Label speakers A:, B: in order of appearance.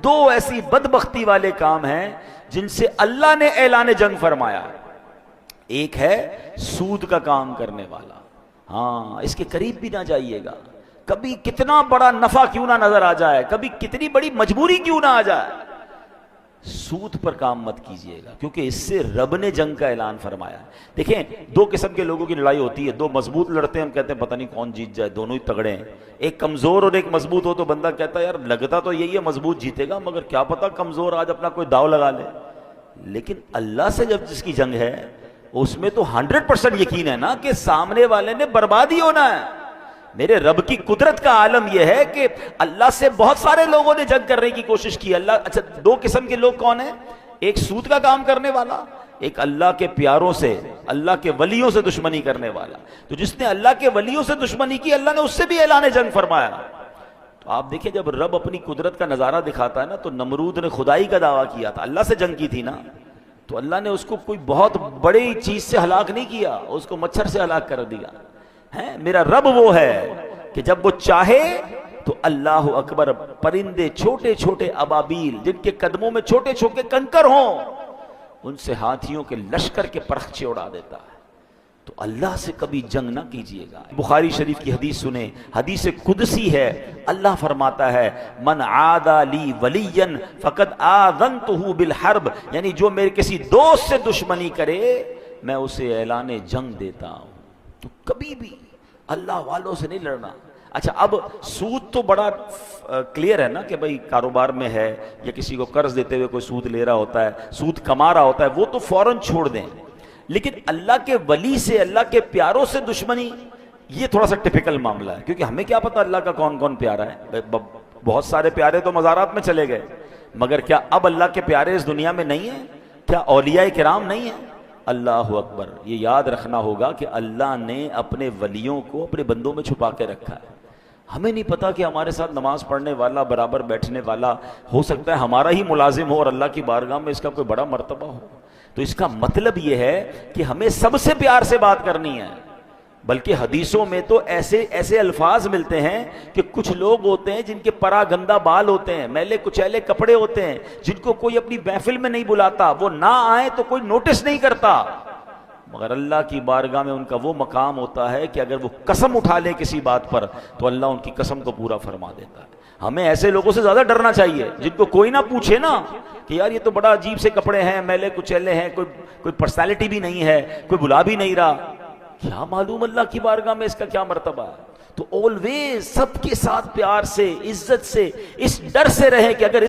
A: دو ایسی بدبختی والے کام ہیں جن سے اللہ نے اعلان جنگ فرمایا. ایک ہے سود کا کام کرنے والا. ہاں، اس کے قریب بھی نہ جائیے گا. کبھی کتنا بڑا نفع کیوں نہ نظر آ جائے، کبھی کتنی بڑی مجبوری کیوں نہ آ جائے، سود پر کام مت کیجئے گا، کیونکہ اس سے رب نے جنگ کا اعلان فرمایا ہے. دیکھیں، دو قسم کے لوگوں کی لڑائی ہوتی ہے. دو مضبوط لڑتے ہیں، ہم کہتے ہیں پتہ نہیں کون جیت جائے، دونوں ہی تگڑے ہیں. ایک کمزور اور ایک مضبوط ہو تو بندہ کہتا ہے یار لگتا تو یہی ہے مضبوط جیتے گا، مگر کیا پتہ کمزور آج اپنا کوئی داؤ لگا لے. لیکن اللہ سے جب جس کی جنگ ہے اس میں تو 100% یقین ہے نا کہ سامنے والے نے بربادی ہونا ہے. میرے رب کی قدرت کا عالم یہ ہے کہ اللہ سے بہت سارے لوگوں نے جنگ کرنے کی کوشش کی. اچھا، دو قسم کے لوگ کون ہیں؟ ایک سود کا کام کرنے والا، ایک اللہ کے پیاروں سے، اللہ کے ولیوں سے دشمنی کرنے والا. تو جس نے اللہ کے ولیوں سے دشمنی کی، اللہ نے اس سے بھی اعلان جنگ فرمایا. تو آپ دیکھیں، جب رب اپنی قدرت کا نظارہ دکھاتا ہے نا، تو نمرود نے خدائی کا دعویٰ کیا تھا، اللہ سے جنگ کی تھی نا، تو اللہ نے اس کو کوئی بہت بڑی چیز سے ہلاک نہیں کیا، اس کو مچھر سے ہلاک کر دیا. میرا رب وہ ہے کہ جب وہ چاہے تو اللہ اکبر، پرندے چھوٹے چھوٹے ابابیل جن کے قدموں میں چھوٹے چھوٹے کنکر ہوں، ان سے ہاتھیوں کے لشکر کے پرخچے اڑا دیتا ہے. تو اللہ سے کبھی جنگ نہ کیجیے گا. بخاری شریف کی حدیث سنیں، حدیث قدسی ہے. اللہ فرماتا ہے من عادى لی ولیا فقد آذنتہ بالحرب، یعنی جو میرے کسی دوست سے دشمنی کرے میں اسے اعلان جنگ دیتا ہوں. تو کبھی بھی اللہ والوں سے نہیں لڑنا. اچھا، اب سود تو بڑا کلیئر ہے نا کہ بھئی کاروبار میں ہے یا کسی کو قرض دیتے ہوئے کوئی سود لے رہا ہوتا ہے، سود کما رہا ہوتا ہے، وہ تو فوراً چھوڑ دیں. لیکن اللہ کے ولی سے، اللہ کے پیاروں سے دشمنی، یہ تھوڑا سا ٹپیکل معاملہ ہے، کیونکہ ہمیں کیا پتہ اللہ کا کون کون پیارا ہے. بہت سارے پیارے تو مزارات میں چلے گئے، مگر کیا اب اللہ کے پیارے اس دنیا میں نہیں ہیں؟ کیا اولیاء کرام نہیں ہیں؟ اللہ اکبر. یہ یاد رکھنا ہوگا کہ اللہ نے اپنے ولیوں کو اپنے بندوں میں چھپا کے رکھا ہے. ہمیں نہیں پتا کہ ہمارے ساتھ نماز پڑھنے والا، برابر بیٹھنے والا، ہو سکتا ہے ہمارا ہی ملازم ہو اور اللہ کی بارگاہ میں اس کا کوئی بڑا مرتبہ ہو. تو اس کا مطلب یہ ہے کہ ہمیں سب سے پیار سے بات کرنی ہے. بلکہ حدیثوں میں تو ایسے ایسے الفاظ ملتے ہیں کہ کچھ لوگ ہوتے ہیں جن کے پرا گندہ بال ہوتے ہیں، میلے کچیلے کپڑے ہوتے ہیں، جن کو کوئی اپنی محفل میں نہیں بلاتا، وہ نہ آئے تو کوئی نوٹس نہیں کرتا، مگر اللہ کی بارگاہ میں ان کا وہ مقام ہوتا ہے کہ اگر وہ قسم اٹھا لے کسی بات پر تو اللہ ان کی قسم کو پورا فرما دیتا ہے. ہمیں ایسے لوگوں سے زیادہ ڈرنا چاہیے جن کو کوئی نہ پوچھے نا کہ یار یہ تو بڑا عجیب سے کپڑے ہیں، میلے کچیلے ہیں، کوئی پرسنالٹی بھی نہیں ہے، کوئی بلا بھی نہیں رہا. کیا معلوم اللہ کی بارگاہ میں اس کا کیا مرتبہ ہے. تو آلویز سب کے ساتھ پیار سے، عزت سے، اس ڈر سے رہیں کہ اگر